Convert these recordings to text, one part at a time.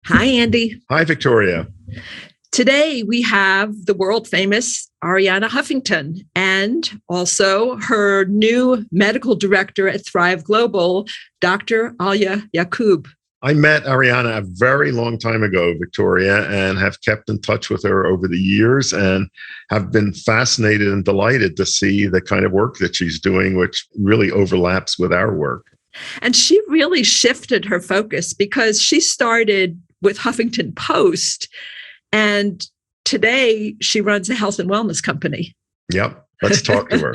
Hi, Andy. Hi, Victoria. Today we have the world famous Arianna Huffington and also her new medical director at Thrive Global, Dr. Aaliya Yaqub. I met Arianna a very long time ago, Victoria, and have kept in touch with her over the years and have been fascinated and delighted to see the kind of work that she's doing, which really overlaps with our work. And she really shifted her focus because she started with Huffington Post, and today she runs a health and wellness company. Yep. Let's talk to her.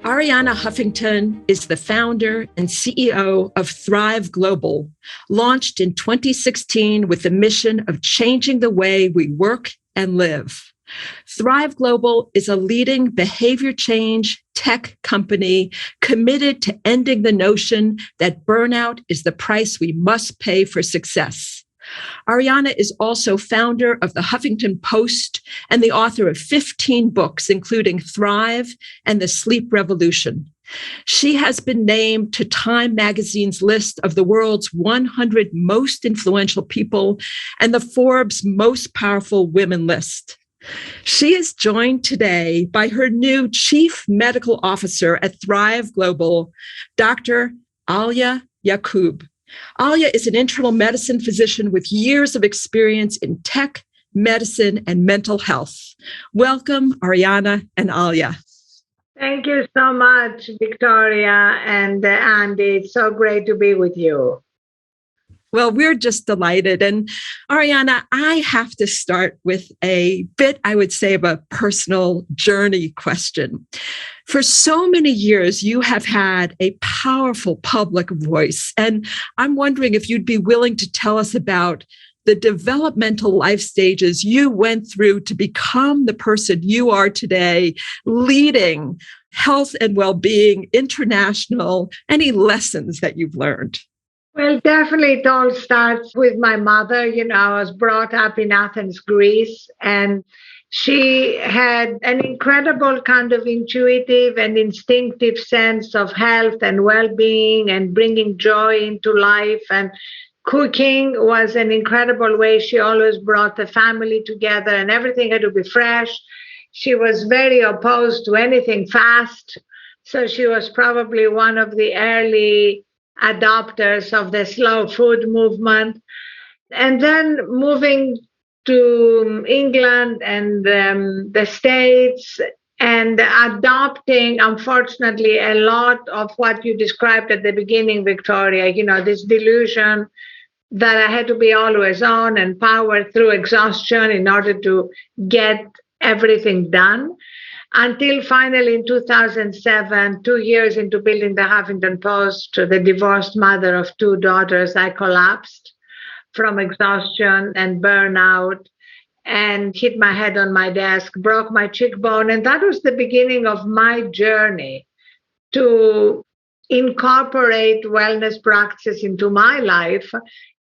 Arianna Huffington is the founder and CEO of Thrive Global, launched in 2016 with the mission of changing the way we work and live. Thrive Global is a leading behavior change tech company committed to ending the notion that burnout is the price we must pay for success. Arianna is also founder of the Huffington Post and the author of 15 books, including Thrive and The Sleep Revolution. She has been named to Time magazine's list of the world's 100 most influential people and the Forbes most powerful women list. She is joined today by her new Chief Medical Officer at Thrive Global, Dr. Aaliya Yaqub. Aaliya is an internal medicine physician with years of experience in tech, medicine, and mental health. Welcome, Arianna and Aaliya. Thank you so much, Victoria and Andy. It's so great to be with you. Well, we're just delighted. And Arianna, I have to start with a bit, I would say, of a personal journey question. For so many years, you have had a powerful public voice. And I'm wondering if you'd be willing to tell us about the developmental life stages you went through to become the person you are today, leading Health and Wellbeing International. Any lessons that you've learned? Well, definitely it all starts with my mother. I was brought up in Athens, Greece, and she had an incredible kind of intuitive and instinctive sense of health and well-being and bringing joy into life. And cooking was an incredible way. She always brought the family together and everything had to be fresh. She was very opposed to anything fast. So she was probably one of the early adopters of the slow food movement. And then moving to England and the States and adopting, unfortunately, a lot of what you described at the beginning, Victoria, this delusion that I had to be always on and power through exhaustion in order to get everything done. Until finally in 2007, 2 years into building the Huffington Post, the divorced mother of 2 daughters, I collapsed from exhaustion and burnout and hit my head on my desk, broke my cheekbone. And that was the beginning of my journey to incorporate wellness practices into my life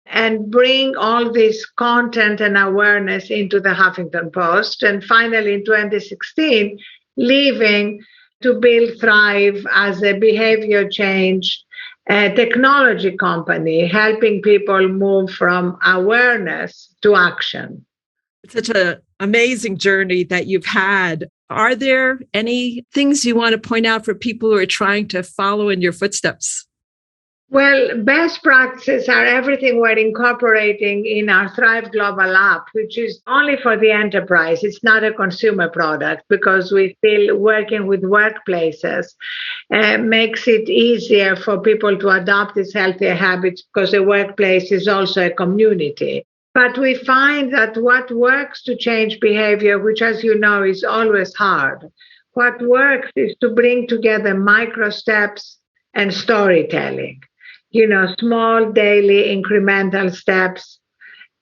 and bring all this content and awareness into the Huffington Post. And finally in 2016, leaving to build Thrive as a behavior change technology company, helping people move from awareness to action. It's such an amazing journey that you've had. Are there any things you want to point out for people who are trying to follow in your footsteps? Well, best practices are everything we're incorporating in our Thrive Global app, which is only for the enterprise. It's not a consumer product because we feel working with workplaces makes it easier for people to adopt these healthier habits because the workplace is also a community. But we find that what works to change behavior, which, as you know, is always hard, what works is to bring together microsteps and storytelling. Small daily incremental steps,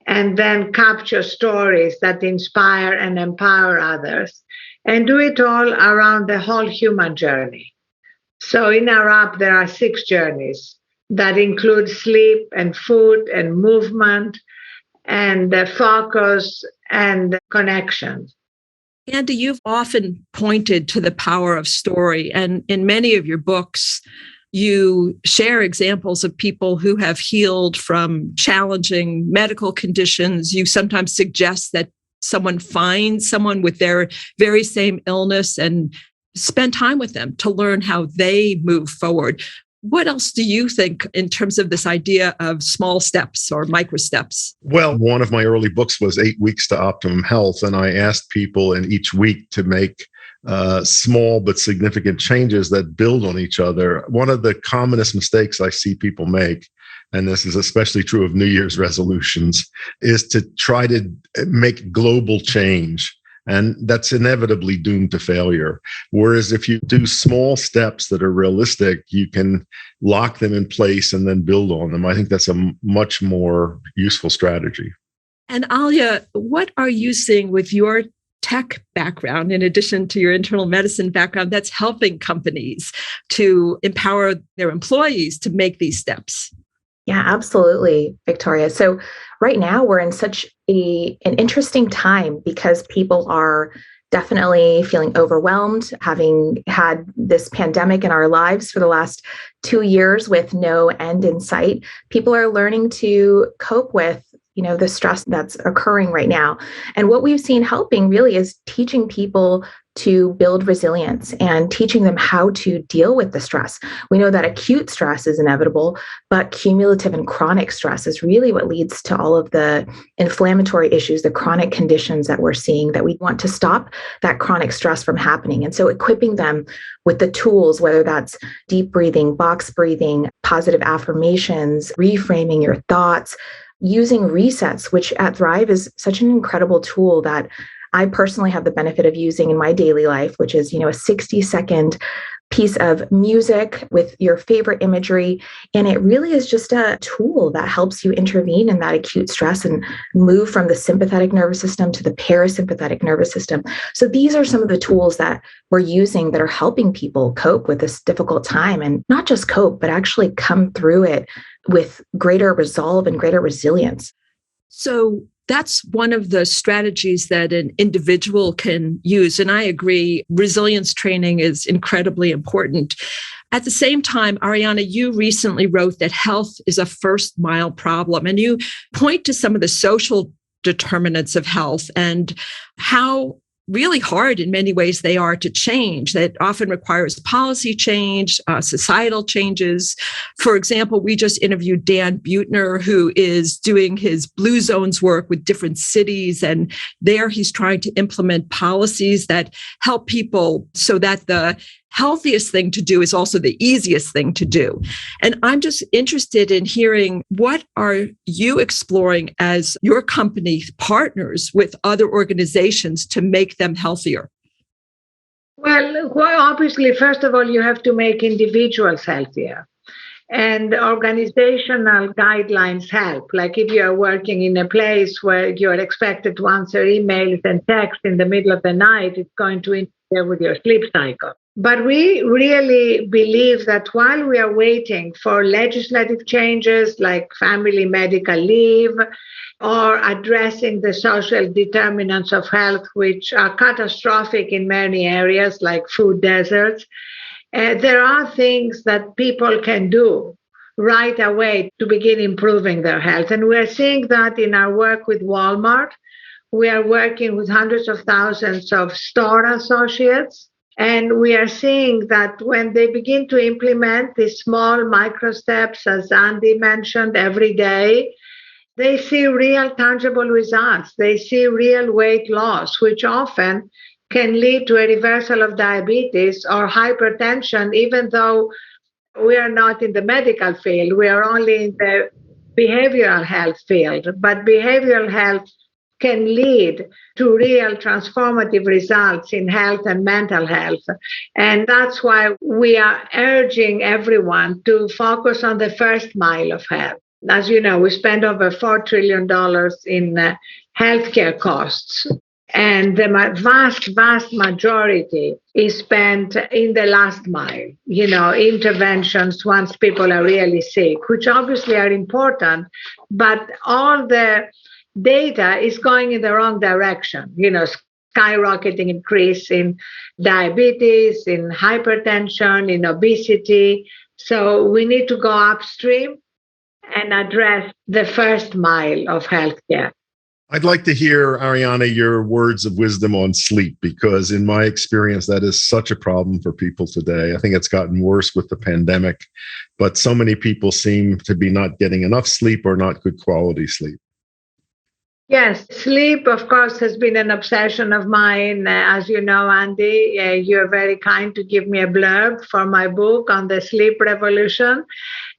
and then capture stories that inspire and empower others, and do it all around the whole human journey. So in our app, there are 6 journeys that include sleep and food and movement and focus and connection. Andy, you've often pointed to the power of story, and in many of your books, you share examples of people who have healed from challenging medical conditions. You sometimes suggest that someone finds someone with their very same illness and spend time with them to learn how they move forward. What else do you think in terms of this idea of small steps or micro steps? Well, one of my early books was 8 Weeks to Optimum Health, and I asked people in each week to make small but significant changes that build on each other. One of the commonest mistakes I see people make, and this is especially true of New Year's resolutions, is to try to make global change. And that's inevitably doomed to failure. Whereas if you do small steps that are realistic, you can lock them in place and then build on them. I think that's a much more useful strategy. And Aaliya, what are you seeing with your tech background, in addition to your internal medicine background, that's helping companies to empower their employees to make these steps? Yeah, absolutely, Victoria. So right now we're in such an interesting time because people are definitely feeling overwhelmed, having had this pandemic in our lives for the last 2 years with no end in sight. People are learning to cope with the stress that's occurring right now. And what we've seen helping really is teaching people to build resilience and teaching them how to deal with the stress. We know that acute stress is inevitable, but cumulative and chronic stress is really what leads to all of the inflammatory issues, the chronic conditions that we're seeing, that we want to stop that chronic stress from happening. And so equipping them with the tools, whether that's deep breathing, box breathing, positive affirmations, reframing your thoughts, using resets, which at Thrive is such an incredible tool that I personally have the benefit of using in my daily life, which is, a 60-second piece of music with your favorite imagery. And it really is just a tool that helps you intervene in that acute stress and move from the sympathetic nervous system to the parasympathetic nervous system. So these are some of the tools that we're using that are helping people cope with this difficult time, and not just cope, but actually come through it with greater resolve and greater resilience. So that's one of the strategies that an individual can use. And I agree, resilience training is incredibly important. At the same time, Arianna, you recently wrote that health is a first mile problem, and you point to some of the social determinants of health and how really hard in many ways they are to change. That often requires policy change, societal changes. For example, we just interviewed Dan Buettner, who is doing his Blue Zones work with different cities. And there he's trying to implement policies that help people so that the healthiest thing to do is also the easiest thing to do. And I'm just interested in hearing, what are you exploring as your company partners with other organizations to make them healthier? Well, obviously, first of all, you have to make individuals healthier. And organizational guidelines help. Like if you are working in a place where you're expected to answer emails and text in the middle of the night, it's going to interfere with your sleep cycle. But we really believe that while we are waiting for legislative changes like family medical leave or addressing the social determinants of health, which are catastrophic in many areas like food deserts, there are things that people can do right away to begin improving their health. And we're seeing that in our work with Walmart. We are working with hundreds of thousands of store associates. And we are seeing that when they begin to implement these small micro steps, as Andy mentioned, every day, they see real tangible results. They see real weight loss, which often can lead to a reversal of diabetes or hypertension, even though we are not in the medical field. We are only in the behavioral health field. But behavioral health can lead to real transformative results in health and mental health. And that's why we are urging everyone to focus on the first mile of health. As you know, we spend over $4 trillion in healthcare costs. And the vast majority is spent in the last mile, interventions once people are really sick, which obviously are important, but all the data is going in the wrong direction. skyrocketing increase in diabetes, in hypertension, in obesity. So we need to go upstream and address the first mile of healthcare. I'd like to hear, Arianna, your words of wisdom on sleep, because in my experience, that is such a problem for people today. I think it's gotten worse with the pandemic, but so many people seem to be not getting enough sleep or not good quality sleep. Yes, sleep, of course, has been an obsession of mine. As you know, Andy, you're very kind to give me a blurb for my book on the sleep revolution.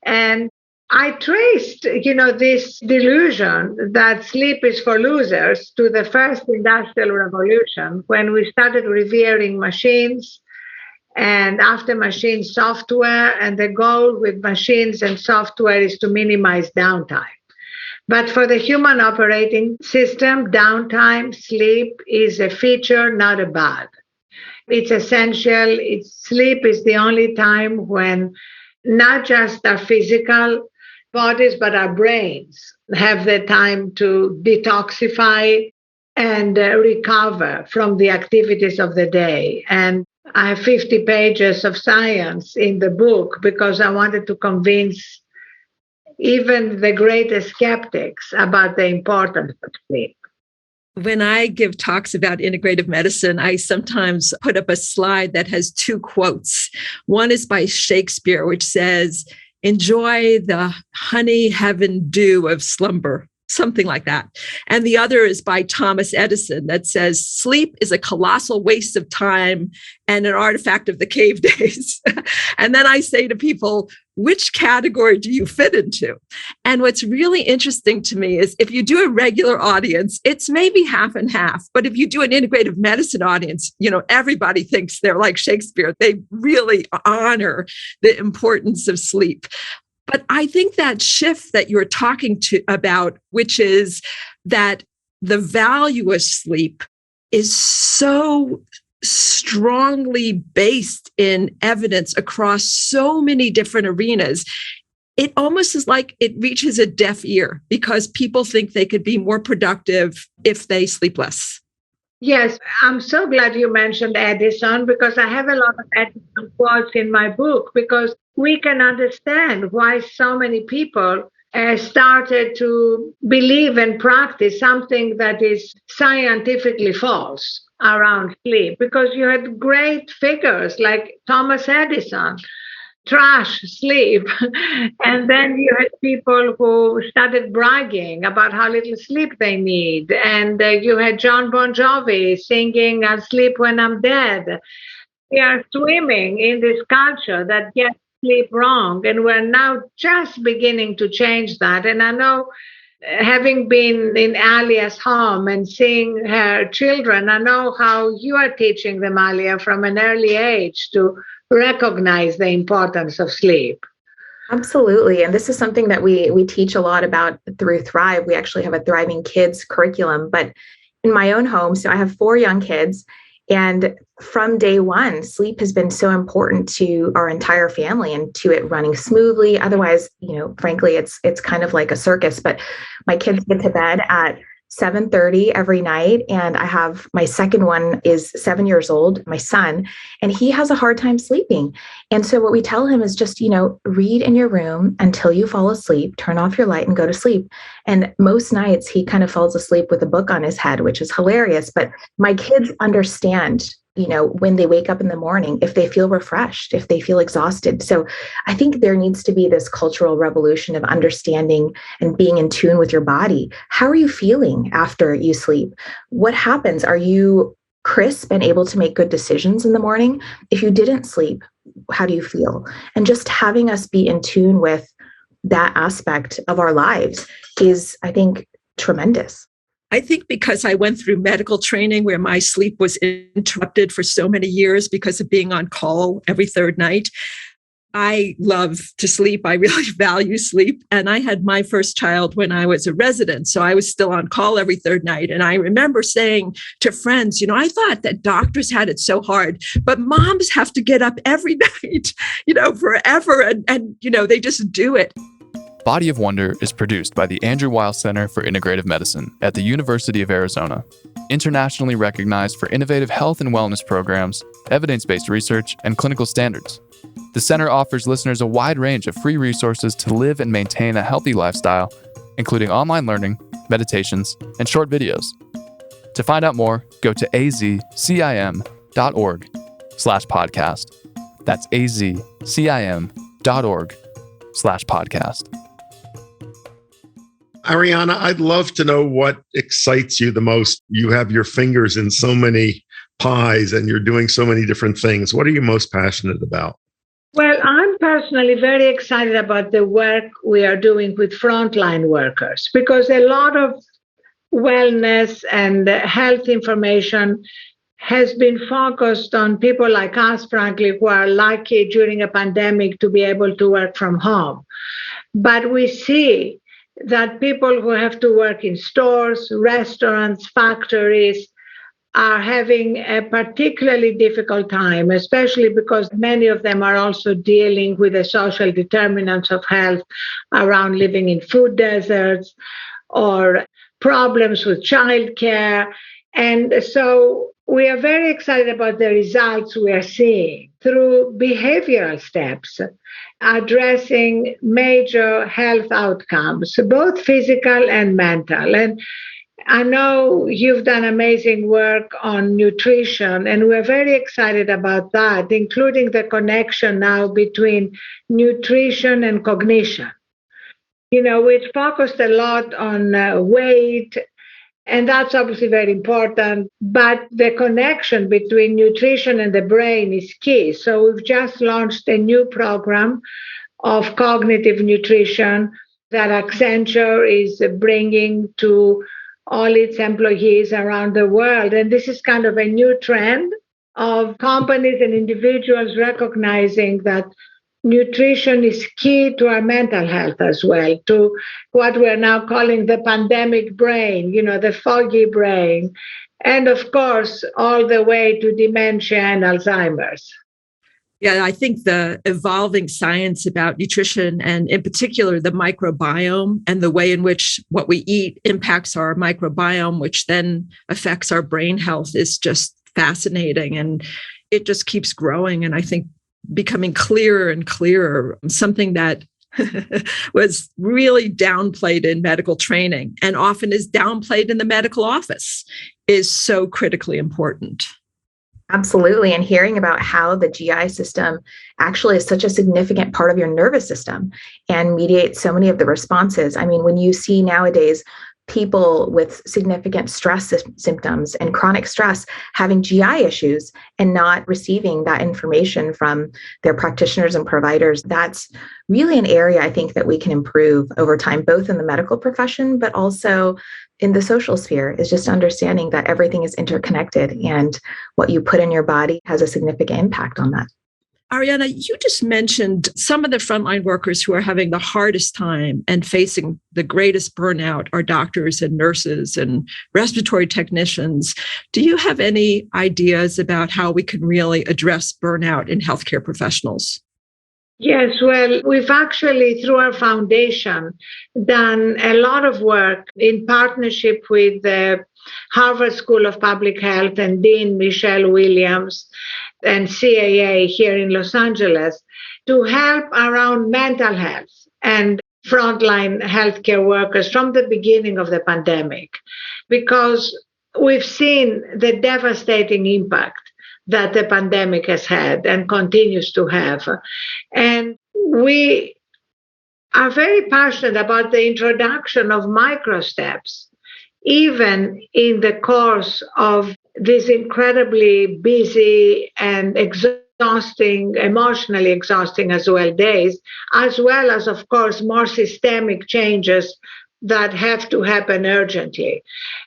And I traced, this delusion that sleep is for losers to the first industrial revolution, when we started revering machines, and after machines, software. And the goal with machines and software is to minimize downtime. But for the human operating system, downtime, sleep is a feature, not a bug. It's essential. Sleep is the only time when not just our physical bodies, but our brains have the time to detoxify and recover from the activities of the day. And I have 50 pages of science in the book because I wanted to convince even the greatest skeptics about the importance of sleep. When I give talks about integrative medicine, I sometimes put up a slide that has two quotes. One is by Shakespeare, which says, "Enjoy the honey heaven dew of slumber," something like that. And the other is by Thomas Edison that says, "Sleep is a colossal waste of time and an artifact of the cave days." And then I say to people, which category do you fit into? And what's really interesting to me is if you do a regular audience, it's maybe half and half. But if you do an integrative medicine audience, everybody thinks they're like Shakespeare. They really honor the importance of sleep. But I think that shift that you're talking about, which is that the value of sleep is so strongly based in evidence across so many different arenas, it almost is like it reaches a deaf ear because people think they could be more productive if they sleep less. Yes, I'm so glad you mentioned Edison, because I have a lot of Edison quotes in my book, because we can understand why so many people started to believe and practice something that is scientifically false around sleep, because you had great figures like Thomas Edison trash sleep. And then you had people who started bragging about how little sleep they need. And you had John Bon Jovi singing, "I'll sleep when I'm dead." We are swimming in this culture that gets sleep wrong. And we're now just beginning to change that. And I know, having been in Aaliya's home and seeing her children, I know how you are teaching them, Aaliya, from an early age to recognize the importance of sleep. Absolutely. And this is something that we teach a lot about through Thrive. We actually have a Thriving Kids curriculum. But in my own home, so I have 4 young kids, and from day one, sleep has been so important to our entire family and to it running smoothly. Otherwise, frankly, it's kind of like a circus. But my kids get to bed at 7:30 every night. And I have my second one is 7 years old, my son, and he has a hard time sleeping. And so what we tell him is just, read in your room until you fall asleep, turn off your light and go to sleep. And most nights he kind of falls asleep with a book on his head, which is hilarious. But my kids understand, when they wake up in the morning, if they feel refreshed, if they feel exhausted. So I think there needs to be this cultural revolution of understanding and being in tune with your body. How are you feeling after you sleep? What happens? Are you crisp and able to make good decisions in the morning? If you didn't sleep, how do you feel? And just having us be in tune with that aspect of our lives is, I think, tremendous. I think because I went through medical training where my sleep was interrupted for so many years because of being on call every third night, I love to sleep. I really value sleep. And I had my first child when I was a resident. So I was still on call every third night. And I remember saying to friends, I thought that doctors had it so hard, but moms have to get up every night, forever. And they just do it. Body of Wonder is produced by the Andrew Weil Center for Integrative Medicine at the University of Arizona, internationally recognized for innovative health and wellness programs, evidence-based research, and clinical standards. The center offers listeners a wide range of free resources to live and maintain a healthy lifestyle, including online learning, meditations, and short videos. To find out more, go to azcim.org/podcast. That's azcim.org/podcast. Arianna, I'd love to know what excites you the most. You have your fingers in so many pies and you're doing so many different things. What are you most passionate about? Well, I'm personally very excited about the work we are doing with frontline workers, because a lot of wellness and health information has been focused on people like us, frankly, who are lucky during a pandemic to be able to work from home. But we see that people who have to work in stores, restaurants, factories are having a particularly difficult time, especially because many of them are also dealing with the social determinants of health around living in food deserts or problems with childcare. And so we are very excited about the results we are seeing through behavioral steps, addressing major health outcomes, both physical and mental. And I know you've done amazing work on nutrition, and we're very excited about that, including the connection now between nutrition and cognition. We've focused a lot on weight, and that's obviously very important, but the connection between nutrition and the brain is key. So we've just launched a new program of cognitive nutrition that Accenture is bringing to all its employees around the world. And this is kind of a new trend of companies and individuals recognizing that nutrition is key to our mental health as well, to what we're now calling the pandemic brain, the foggy brain, and of course, all the way to dementia and Alzheimer's. Yeah, I think the evolving science about nutrition, and in particular the microbiome and the way in which what we eat impacts our microbiome, which then affects our brain health, is just fascinating. And it just keeps growing. And I think becoming clearer and clearer, something that was really downplayed in medical training and often is downplayed in the medical office, is so critically important. Absolutely. And hearing about how the GI system actually is such a significant part of your nervous system and mediates so many of the responses. I mean, when you see nowadays people with significant stress symptoms and chronic stress having GI issues and not receiving that information from their practitioners and providers, that's really an area I think that we can improve over time, both in the medical profession, but also in the social sphere, is just understanding that everything is interconnected and what you put in your body has a significant impact on that. Arianna, you just mentioned some of the frontline workers who are having the hardest time and facing the greatest burnout are doctors and nurses and respiratory technicians. Do you have any ideas about how we can really address burnout in healthcare professionals? Yes, well, we've actually, through our foundation, done a lot of work in partnership with the Harvard School of Public Health and Dean Michelle Williams and CAA here in Los Angeles to help around mental health and frontline healthcare workers from the beginning of the pandemic, because we've seen the devastating impact that the pandemic has had and continues to have. And we are very passionate about the introduction of microsteps, even in the course of these incredibly busy and exhausting, emotionally exhausting as well days, as well as, of course, more systemic changes that have to happen urgently.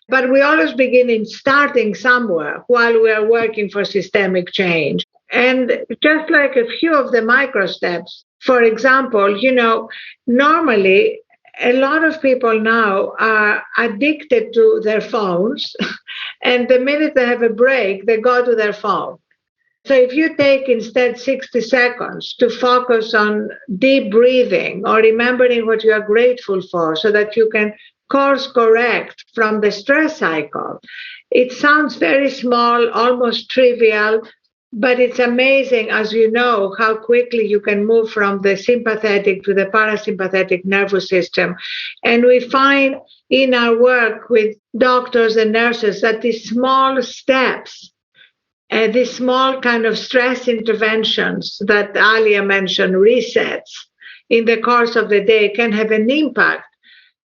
But we always begin in starting somewhere while we are working for systemic change. And just like a few of the microsteps, for example, normally a lot of people now are addicted to their phones, and the minute they have a break, they go to their phone. So if you take instead 60 seconds to focus on deep breathing or remembering what you are grateful for so that you can course correct from the stress cycle, it sounds very small, almost trivial, but it's amazing, as you know, how quickly you can move from the sympathetic to the parasympathetic nervous system. And we find in our work with doctors and nurses that these small steps, these small kind of stress interventions that Aaliya mentioned, resets in the course of the day, can have an impact,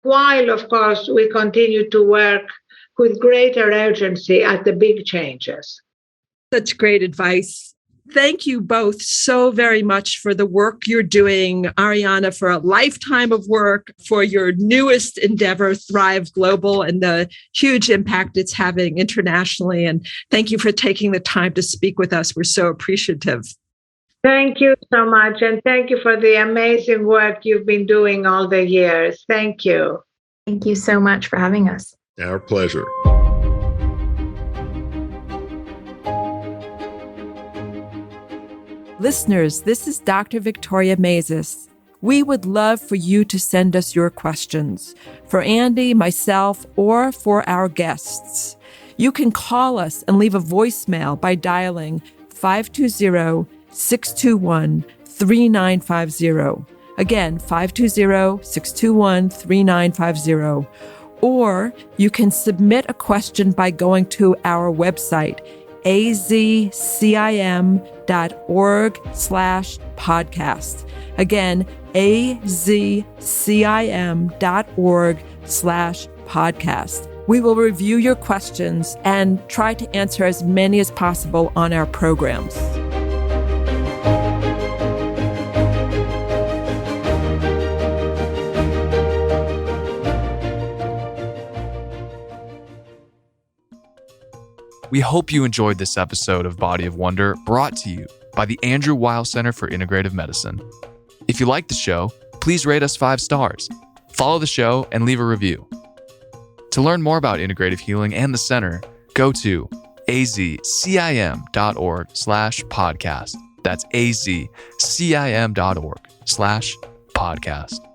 while, of course, we continue to work with greater urgency at the big changes. Such great advice. Thank you both so very much for the work you're doing, Arianna, for a lifetime of work, for your newest endeavor, Thrive Global, and the huge impact it's having internationally. And thank you for taking the time to speak with us. We're so appreciative. Thank you so much. And thank you for the amazing work you've been doing all the years. Thank you. Thank you so much for having us. Our pleasure. Listeners, this is Dr. Victoria Mazes. We would love for you to send us your questions for Andy, myself, or for our guests. You can call us and leave a voicemail by dialing 520-621-3950. Again, 520-621-3950. Or you can submit a question by going to our website, azcim.org/podcast. Again, azcim.org/podcast. We will review your questions and try to answer as many as possible on our programs. We hope you enjoyed this episode of Body of Wonder, brought to you by the Andrew Weil Center for Integrative Medicine. If you like the show, please rate us 5 stars, follow the show, and leave a review. To learn more about integrative healing and the center, go to azcim.org/podcast. That's azcim.org/podcast.